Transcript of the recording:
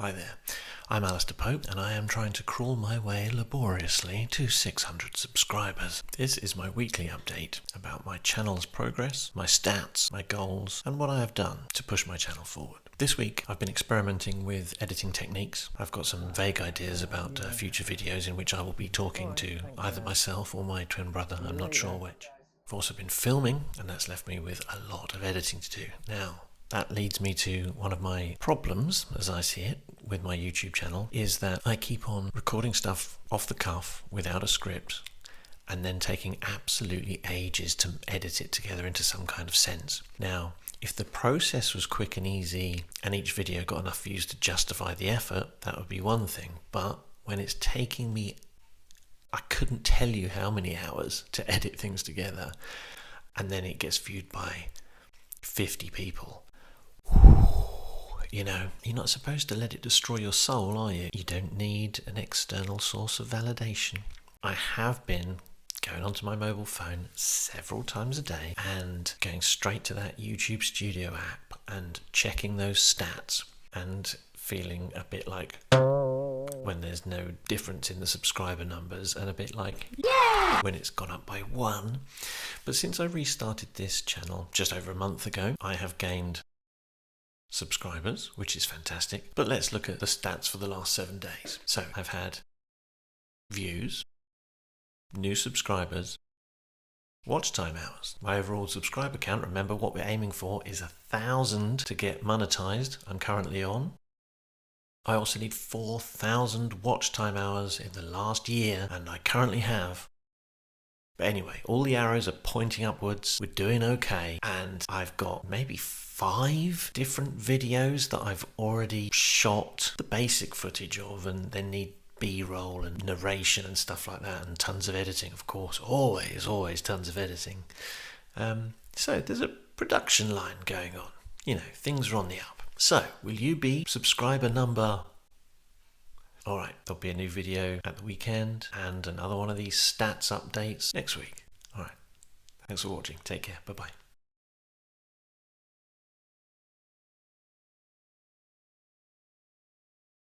Hi there, I'm Alistair Pope and I am trying to crawl my way laboriously to 600 subscribers. This is my weekly update about my channel's progress, my stats, my goals, and what I have done to push my channel forward. This week I've been experimenting with editing techniques. I've got some vague ideas about future videos in which I will be talking to either myself or my twin brother, I'm not sure which. I've also been filming and that's left me with a lot of editing to do. Now, that leads me to one of my problems, as I see it, with my YouTube channel, is that I keep on recording stuff off the cuff without a script and then taking absolutely ages to edit it together into some kind of sense. Now, if the process was quick and easy and each video got enough views to justify the effort, that would be one thing. But when it's taking me, I couldn't tell you how many hours to edit things together, and then it gets viewed by 50 people. You know, you're not supposed to let it destroy your soul, are you? You don't need an external source of validation. I have been going onto my mobile phone several times a day and going straight to that YouTube Studio app and checking those stats and feeling a bit like when there's no difference in the subscriber numbers and a bit like yay when it's gone up by 1. But since I restarted this channel just over a month ago, I have gained subscribers, which is fantastic. But let's look at the stats for the last 7 days. So I've had views, new subscribers, watch time hours. My overall subscriber count, remember what we're aiming for is 1,000 to get monetized. I'm currently on. I also need 4,000 watch time hours in the last year, and I currently have. But anyway, all the arrows are pointing upwards. We're doing okay, and I've got maybe 5 different videos that I've already shot the basic footage of and then need B-roll and narration and stuff like that, and tons of editing, of course. Always tons of editing. So there's a production line going on. You know, things are on the up. So, will you be subscriber number... Alright, there'll be a new video at the weekend and another one of these stats updates next week. Alright, thanks for watching. Take care. Bye-bye.